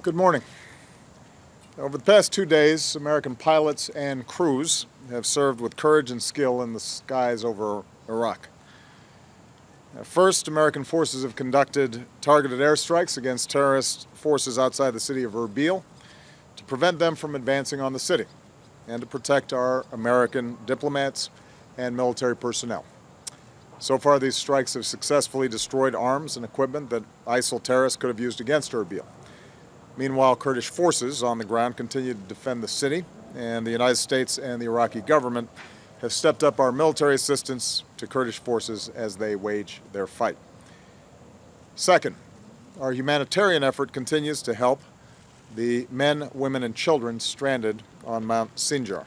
Good morning. Over the past 2 days, American pilots and crews have served with courage and skill in the skies over Iraq. First, American forces have conducted targeted airstrikes against terrorist forces outside the city of Erbil to prevent them from advancing on the city and to protect our American diplomats and military personnel. So far, these strikes have successfully destroyed arms and equipment that ISIL terrorists could have used against Erbil. Meanwhile, Kurdish forces on the ground continue to defend the city, and the United States and the Iraqi government have stepped up our military assistance to Kurdish forces as they wage their fight. Second, our humanitarian effort continues to help the men, women, and children stranded on Mount Sinjar.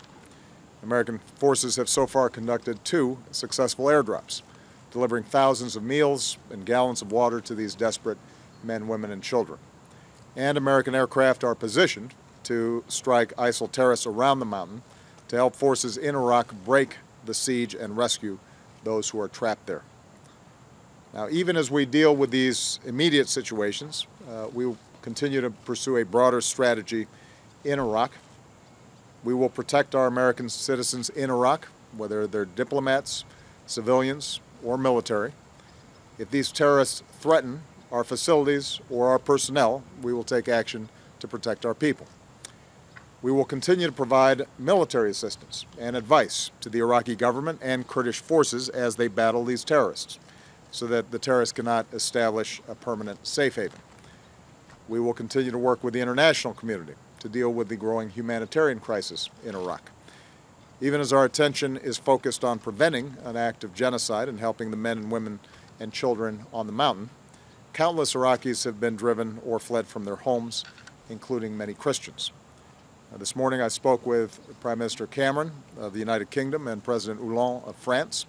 American forces have so far conducted 2 successful airdrops, delivering thousands of meals and gallons of water to these desperate men, women, and children. And American aircraft are positioned to strike ISIL terrorists around the mountain to help forces in Iraq break the siege and rescue those who are trapped there. Now, even as we deal with these immediate situations, we will continue to pursue a broader strategy in Iraq. We will protect our American citizens in Iraq, whether they're diplomats, civilians, or military. If these terrorists threaten our facilities or our personnel, we will take action to protect our people. We will continue to provide military assistance and advice to the Iraqi government and Kurdish forces as they battle these terrorists, so that the terrorists cannot establish a permanent safe haven. We will continue to work with the international community to deal with the growing humanitarian crisis in Iraq. Even as our attention is focused on preventing an act of genocide and helping the men and women and children on the mountain, countless Iraqis have been driven or fled from their homes, including many Christians. This morning I spoke with Prime Minister Cameron of the United Kingdom and President Hollande of France.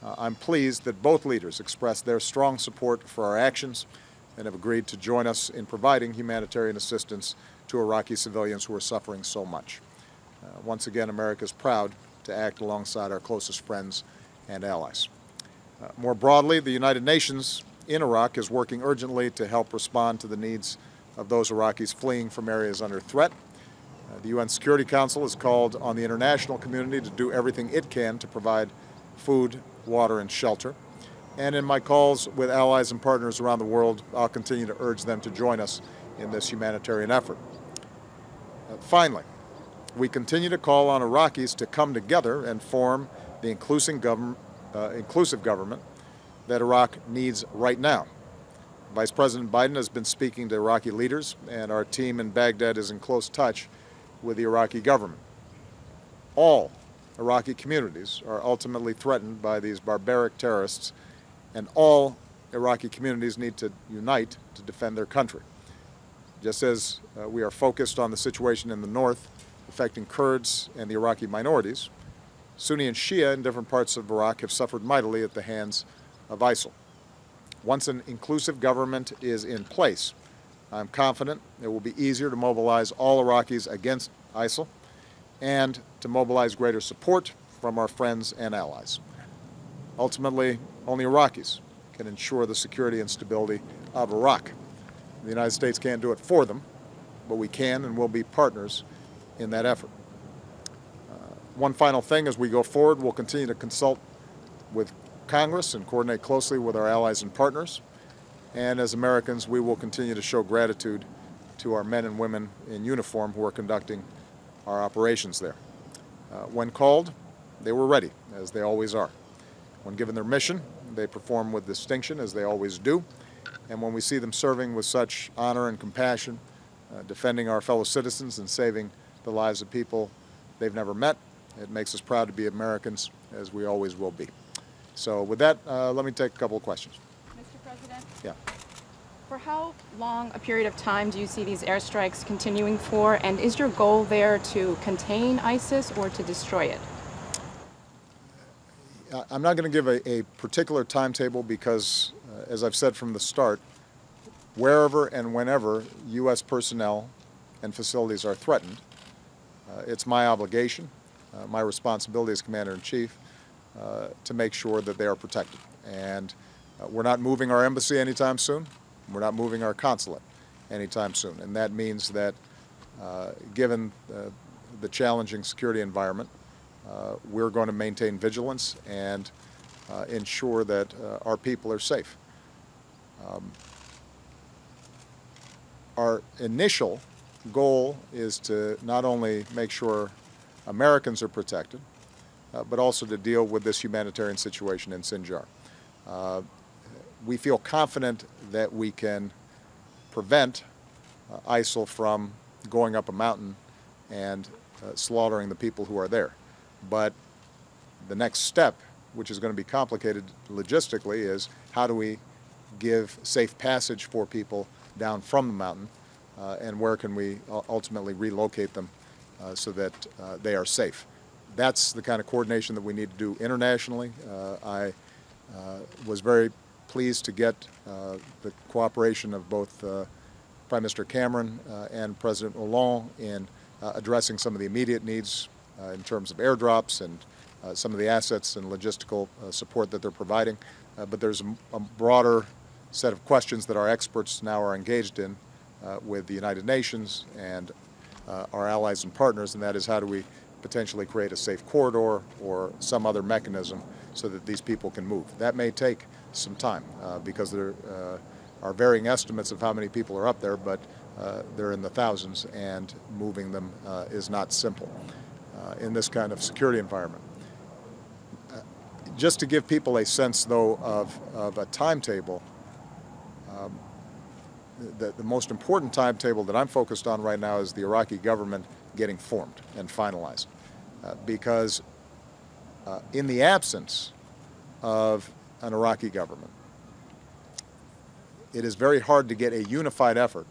I'm pleased that both leaders expressed their strong support for our actions and have agreed to join us in providing humanitarian assistance to Iraqi civilians who are suffering so much. Once again, America is proud to act alongside our closest friends and allies. More broadly, the United Nations in Iraq is working urgently to help respond to the needs of those Iraqis fleeing from areas under threat. The UN Security Council has called on the international community to do everything it can to provide food, water, and shelter. And in my calls with allies and partners around the world, I'll continue to urge them to join us in this humanitarian effort. Finally, we continue to call on Iraqis to come together and form the inclusive government that Iraq needs right now. Vice President Biden has been speaking to Iraqi leaders, and our team in Baghdad is in close touch with the Iraqi government. All Iraqi communities are ultimately threatened by these barbaric terrorists, and all Iraqi communities need to unite to defend their country. Just as we are focused on the situation in the north affecting Kurds and the Iraqi minorities, Sunni and Shia in different parts of Iraq have suffered mightily at the hands of ISIL. Once an inclusive government is in place, I'm confident it will be easier to mobilize all Iraqis against ISIL and to mobilize greater support from our friends and allies. Ultimately, only Iraqis can ensure the security and stability of Iraq. The United States can't do it for them, but we can and will be partners in that effort. One final thing, as we go forward, we'll continue to consult with Congress and coordinate closely with our allies and partners. And as Americans, we will continue to show gratitude to our men and women in uniform who are conducting our operations there. When called, they were ready, as they always are. When given their mission, they perform with distinction, as they always do. And when we see them serving with such honor and compassion, defending our fellow citizens and saving the lives of people they've never met, it makes us proud to be Americans, as we always will be. So with that, let me take a couple of questions. Mr. President? Yeah. For how long a period of time do you see these airstrikes continuing for, and is your goal there to contain ISIS or to destroy it? I'm not going to give a particular timetable because, as I've said from the start, wherever and whenever U.S. personnel and facilities are threatened, it's my obligation, my responsibility as Commander-in-Chief, to make sure that they are protected. And we're not moving our embassy anytime soon. We're not moving our consulate. anytime soon. And that means that given the challenging security environment, we're going to maintain vigilance and ensure that our people are safe. Our initial goal is to not only make sure Americans are protected, but also to deal with this humanitarian situation in Sinjar. We feel confident that we can prevent ISIL from going up a mountain and slaughtering the people who are there. But the next step, which is going to be complicated logistically, is how do we give safe passage for people down from the mountain, and where can we ultimately relocate them so that they are safe. That's the kind of coordination that we need to do internationally. I was very pleased to get the cooperation of both Prime Minister Cameron and President Hollande in addressing some of the immediate needs in terms of airdrops and some of the assets and logistical support that they're providing. But there's a broader set of questions that our experts now are engaged in with the United Nations and our allies and partners, and that is how do we potentially create a safe corridor or some other mechanism so that these people can move. That may take some time because there are varying estimates of how many people are up there, but they're in the thousands, and moving them is not simple in this kind of security environment. Just to give people a sense, though, of a timetable, the most important timetable that I'm focused on right now is the Iraqi government getting formed and finalized. Because in the absence of an Iraqi government, it is very hard to get a unified effort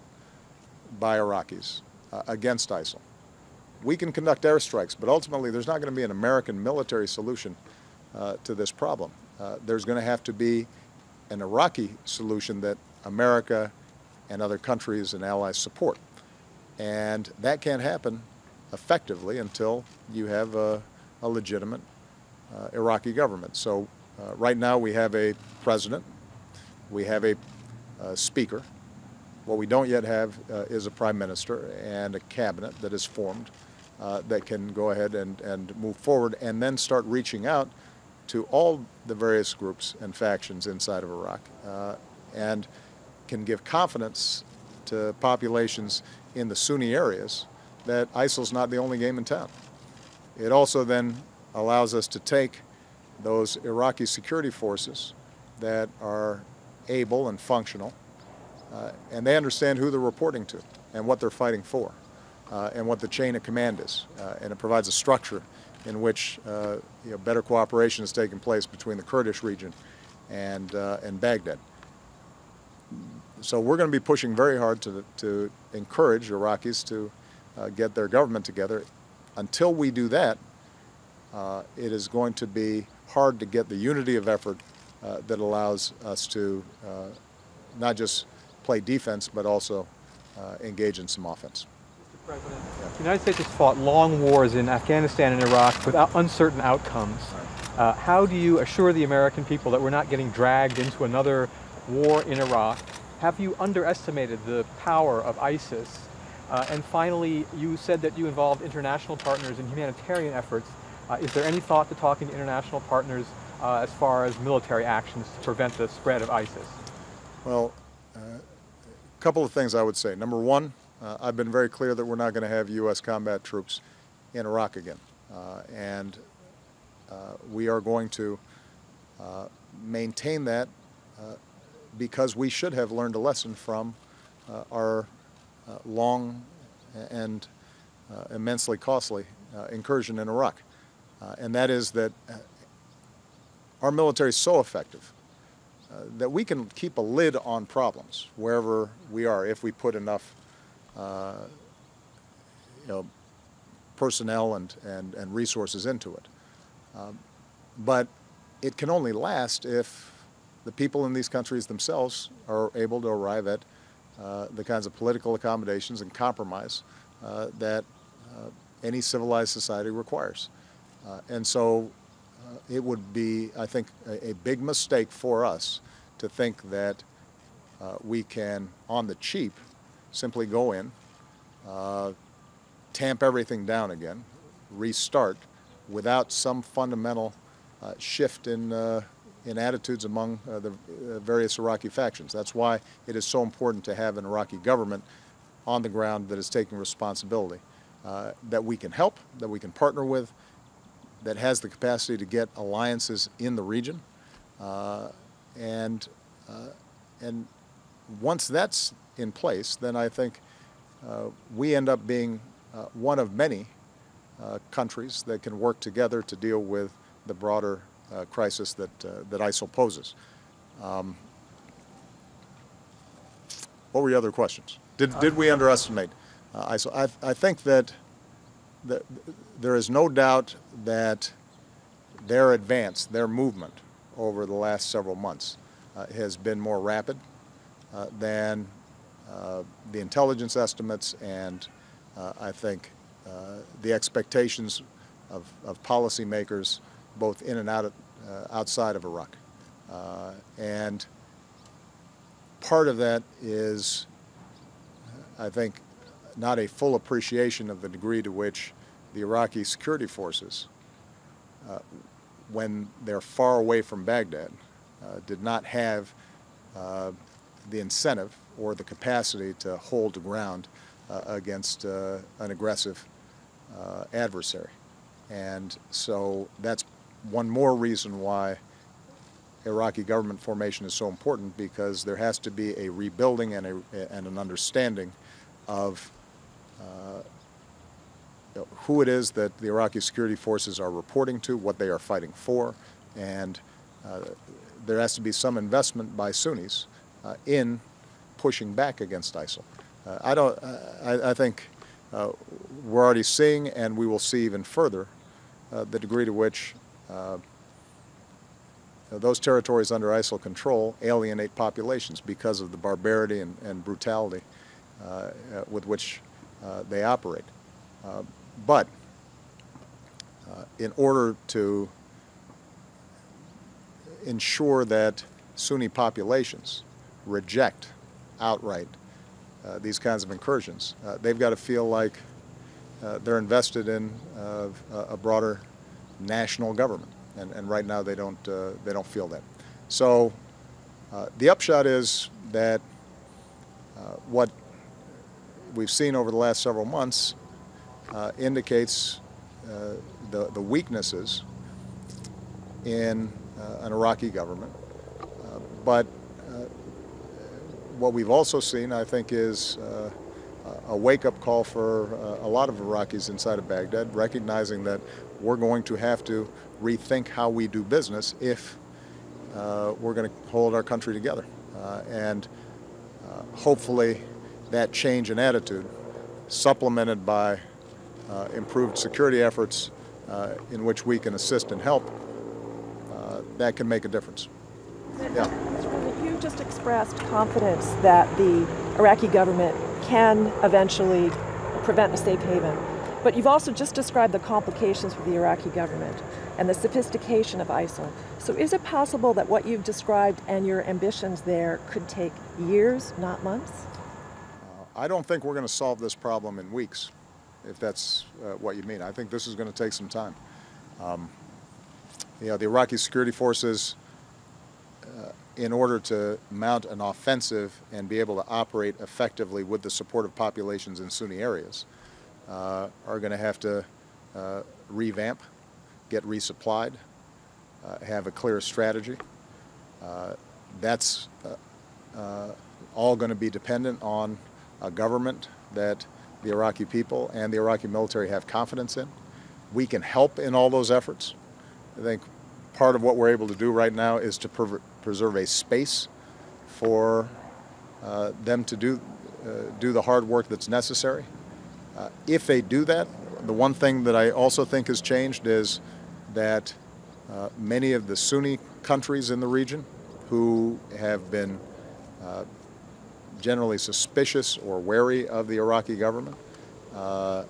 by Iraqis against ISIL. We can conduct airstrikes, but ultimately there's not going to be an American military solution to this problem. There's going to have to be an Iraqi solution that America and other countries and allies support. And that can't happen effectively until you have a legitimate Iraqi government. So right now we have a president, we have a speaker. What we don't yet have is a prime minister and a cabinet that is formed that can go ahead and move forward and then start reaching out to all the various groups and factions inside of Iraq and can give confidence to populations in the Sunni areas that ISIL's not the only game in town. It also then allows us to take those Iraqi security forces that are able and functional, and they understand who they're reporting to and what they're fighting for, and what the chain of command is. And it provides a structure in which better cooperation is taking place between the Kurdish region and Baghdad. So we're going to be pushing very hard to encourage Iraqis to get their government together. Until we do that, it is going to be hard to get the unity of effort that allows us to not just play defense, but also engage in some offense. Mr. President, the United States has fought long wars in Afghanistan and Iraq with uncertain outcomes. How do you assure the American people that we're not getting dragged into another war in Iraq? Have you underestimated the power of ISIS? And finally, you said that you involved international partners in humanitarian efforts. Is there any thought to talking to international partners as far as military actions to prevent the spread of ISIS? Well, a couple of things I would say. Number one, I've been very clear that we're not going to have U.S. combat troops in Iraq again. And we are going to maintain that because we should have learned a lesson from our long and immensely costly incursion in Iraq. And that is that our military is so effective that we can keep a lid on problems wherever we are if we put enough personnel and resources into it. But it can only last if the people in these countries themselves are able to arrive at the kinds of political accommodations and compromise that any civilized society requires. And so it would be, I think, a big mistake for us to think that we can, on the cheap, simply go in, tamp everything down again, restart, without some fundamental shift in attitudes among the various Iraqi factions. That's why it is so important to have an Iraqi government on the ground that is taking responsibility, that we can help, that we can partner with, that has the capacity to get alliances in the region, and once that's in place, then I think we end up being one of many countries that can work together to deal with the broader crisis that ISIL poses. What were your other questions? Did we underestimate ISIL? I think that there is no doubt that their advance, their movement over the last several months has been more rapid than the intelligence estimates and I think the expectations of policymakers both in and outside of Iraq. And part of that is, I think, not a full appreciation of the degree to which the Iraqi security forces, when they're far away from Baghdad, did not have the incentive or the capacity to hold the ground against an aggressive adversary. And so that's one more reason why Iraqi government formation is so important, because there has to be a rebuilding and an understanding of who it is that the Iraqi security forces are reporting to, what they are fighting for, and there has to be some investment by Sunnis in pushing back against ISIL. I think we're already seeing, and we will see even further, the degree to which those territories under ISIL control alienate populations because of the barbarity and brutality with which they operate. But in order to ensure that Sunni populations reject outright these kinds of incursions, they've got to feel like they're invested in a broader national government, and right now they don't feel that. So the upshot is that what we've seen over the last several months indicates the weaknesses in an Iraqi government, but what we've also seen, I think, is a wake-up call for a lot of Iraqis inside of Baghdad, recognizing that we're going to have to rethink how we do business if we're going to hold our country together. And hopefully that change in attitude, supplemented by improved security efforts in which we can assist and help, that can make a difference. Yeah. You just expressed confidence that the Iraqi government can eventually prevent a safe haven. But you've also just described the complications with the Iraqi government and the sophistication of ISIL. So is it possible that what you've described and your ambitions there could take years, not months? I don't think we're going to solve this problem in weeks, if that's what you mean. I think this is going to take some time. The Iraqi security forces, in order to mount an offensive and be able to operate effectively with the support of populations in Sunni areas, are going to have to revamp, get resupplied, have a clear strategy. That's all going to be dependent on a government that the Iraqi people and the Iraqi military have confidence in. We can help in all those efforts. I think part of what we're able to do right now is to preserve a space for them to do the hard work that's necessary. If they do that, the one thing that I also think has changed is that many of the Sunni countries in the region who have been generally suspicious or wary of the Iraqi government are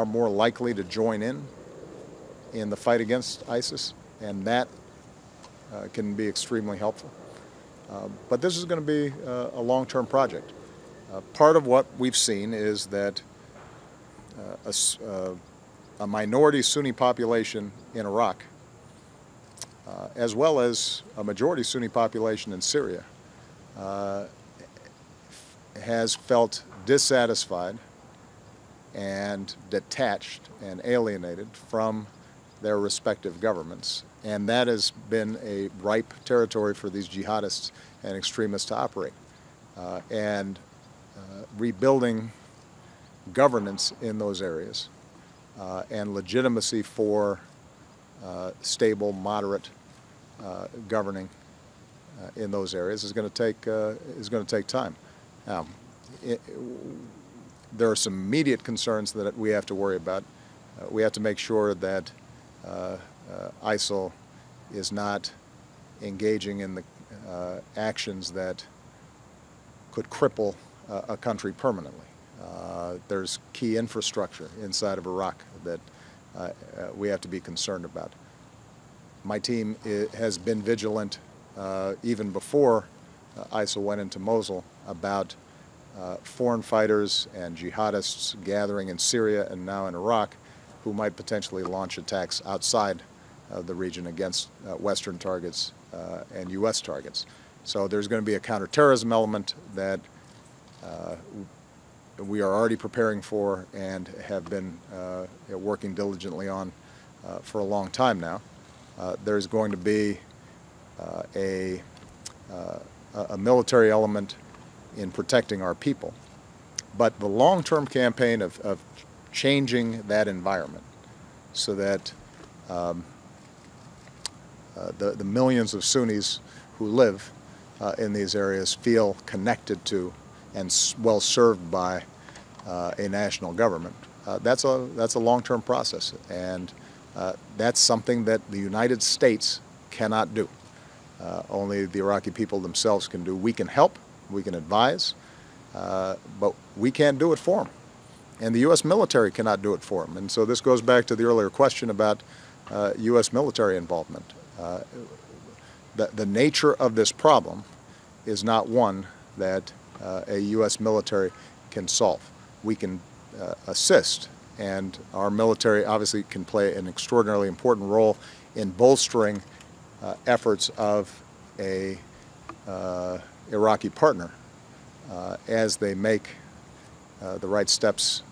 more likely to join in the fight against ISIS, and that can be extremely helpful. But this is going to be a long-term project. Part of what we've seen is that a minority Sunni population in Iraq, as well as a majority Sunni population in Syria, has felt dissatisfied and detached and alienated from their respective governments. And that has been a ripe territory for these jihadists and extremists to operate. Rebuilding governance in those areas and legitimacy for stable, moderate governing in those areas is going to take time. There are some immediate concerns that we have to worry about. We have to make sure that ISIL is not engaging in the actions that could cripple a country permanently. There's key infrastructure inside of Iraq that we have to be concerned about. My team has been vigilant even before ISIL went into Mosul about foreign fighters and jihadists gathering in Syria and now in Iraq who might potentially launch attacks outside the region against Western targets and U.S. targets. So there's going to be a counterterrorism element that we are already preparing for and have been working diligently on for a long time now. There's going to be a military element in protecting our people. But the long-term campaign of changing that environment so that the millions of Sunnis who live in these areas feel connected to and well served by a national government, that's a long-term process, and that's something that the United States cannot do. Only the Iraqi people themselves can do. We can help, we can advise, but we can't do it for them. And the U.S. military cannot do it for them. And so this goes back to the earlier question about U.S. military involvement. The nature of this problem is not one that a U.S. military can solve. We can assist, and our military obviously can play an extraordinarily important role in bolstering efforts of a Iraqi partner as they make the right steps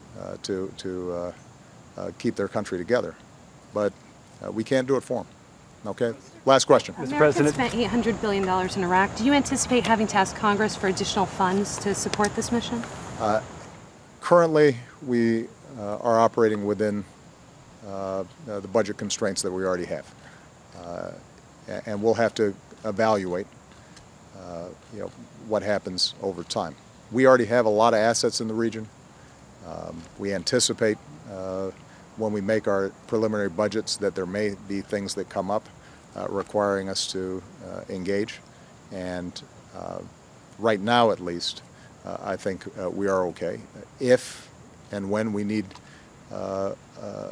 to keep their country together. But we can't do it for them. Okay? Last question. Mr. President. America spent $800 billion in Iraq. Do you anticipate having to ask Congress for additional funds to support this mission? Currently, we are operating within the budget constraints that we already have. And we'll have to evaluate what happens over time. We already have a lot of assets in the region. We anticipate when we make our preliminary budgets that there may be things that come up requiring us to engage. And right now, at least, I think we are okay. If and when we need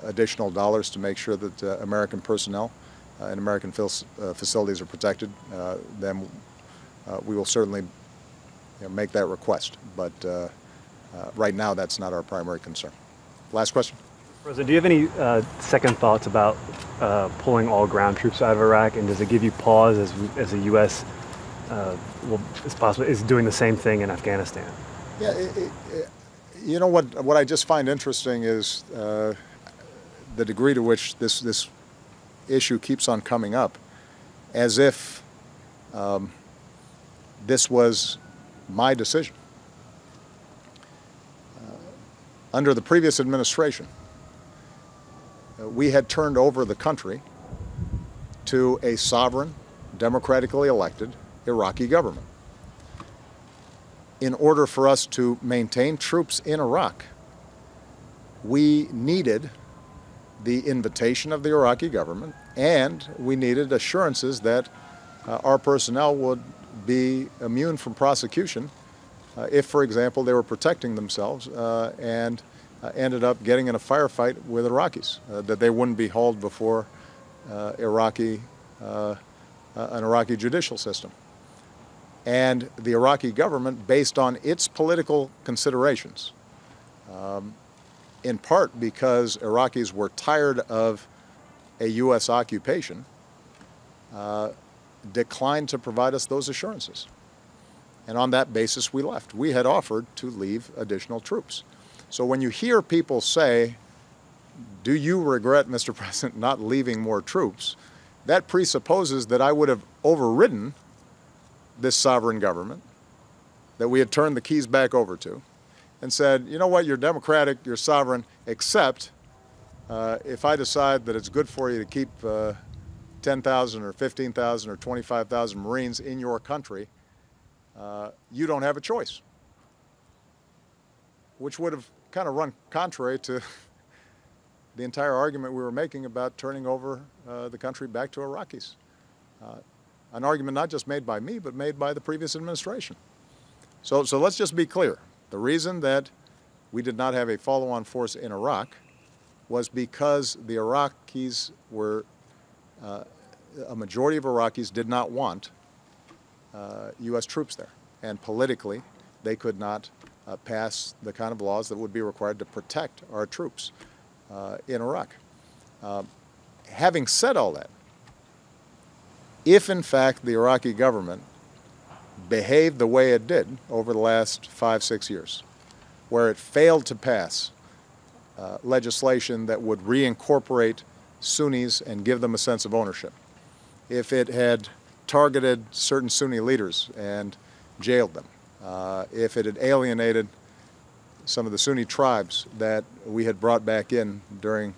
additional dollars to make sure that American personnel and American facilities are protected, then we will certainly make that request. But right now, that's not our primary concern. Last question. President, do you have any second thoughts about pulling all ground troops out of Iraq, and does it give you pause as the U.S. is doing the same thing in Afghanistan? Yeah, you know what I just find interesting is the degree to which this issue keeps on coming up, as if this was my decision. Under the previous administration, we had turned over the country to a sovereign, democratically elected Iraqi government. In order for us to maintain troops in Iraq, we needed the invitation of the Iraqi government, and we needed assurances that our personnel would be immune from prosecution if, for example, they were protecting themselves and ended up getting in a firefight with Iraqis, that they wouldn't be hauled before an Iraqi judicial system. and the Iraqi government, based on its political considerations, in part because Iraqis were tired of a U.S. occupation, declined to provide us those assurances. And on that basis, we left. We had offered to leave additional troops. So when you hear people say, do you regret, Mr. President, not leaving more troops, that presupposes that I would have overridden this sovereign government that we had turned the keys back over to and said, you know what, you're democratic, you're sovereign, except if I decide that it's good for you to keep 10,000 or 15,000 or 25,000 Marines in your country, you don't have a choice, which would have kind of run contrary to the entire argument we were making about turning over the country back to Iraqis. An argument not just made by me, but made by the previous administration. So let's just be clear. The reason that we did not have a follow-on force in Iraq was because the Iraqis were, a majority of Iraqis did not want U.S. troops there. And politically, they could not pass the kind of laws that would be required to protect our troops in Iraq. Having said all that, if in fact the Iraqi government behaved the way it did over the last 5-6 years, where it failed to pass legislation that would reincorporate Sunnis and give them a sense of ownership, if it had targeted certain Sunni leaders and jailed them, if it had alienated some of the Sunni tribes that we had brought back in during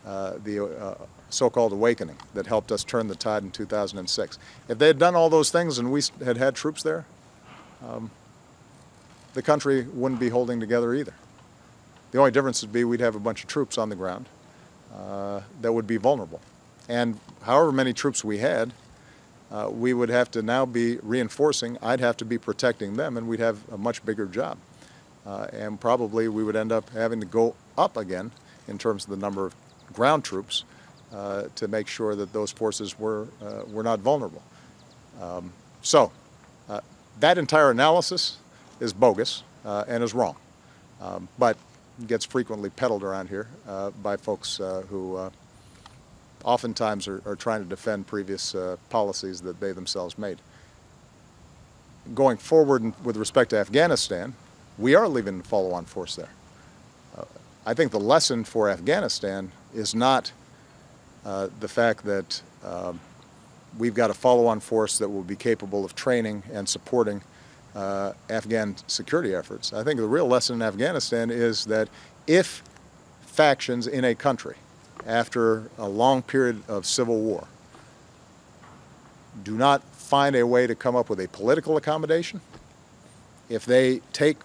the so-called awakening that helped us turn the tide in 2006. If they had done all those things and we had had troops there, the country wouldn't be holding together either. The only difference would be we'd have a bunch of troops on the ground that would be vulnerable. And however many troops we had, we would have to now be reinforcing. I'd have to be protecting them, and we'd have a much bigger job. And probably we would end up having to go up again in terms of the number of ground troops to make sure that those forces were not vulnerable. That entire analysis is bogus and is wrong, but gets frequently peddled around here by folks who oftentimes are trying to defend previous policies that they themselves made. Going forward with respect to Afghanistan, we are leaving the follow-on force there. I think the lesson for Afghanistan is not the fact that we've got a follow-on force that will be capable of training and supporting Afghan security efforts. I think the real lesson in Afghanistan is that if factions in a country, after a long period of civil war, do not find a way to come up with a political accommodation, if they take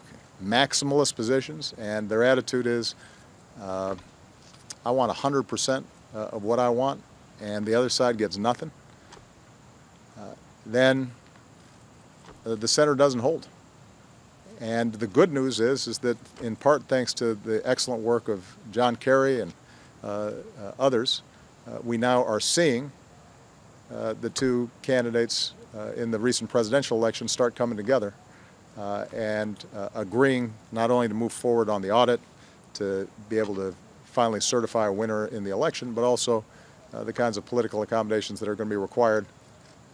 maximalist positions and their attitude is, I want 100% of what I want and the other side gets nothing, then the center doesn't hold. And the good news is that in part thanks to the excellent work of John Kerry and others, we now are seeing the two candidates in the recent presidential election start coming together and agreeing not only to move forward on the audit, to be able to finally certify a winner in the election, but also the kinds of political accommodations that are going to be required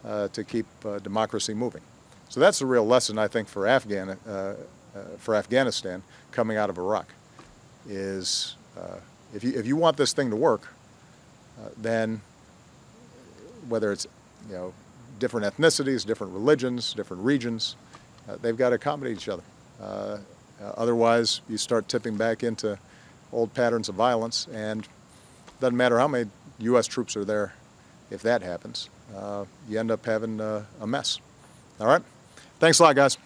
to keep democracy moving. So that's the real lesson, I think, for Afghanistan coming out of Iraq, is if you want this thing to work, then whether it's different ethnicities, different religions, different regions, they've got to accommodate each other. Otherwise, you start tipping back into old patterns of violence, and it doesn't matter how many U.S. troops are there. If that happens, you end up having a mess. All right? Thanks a lot, guys.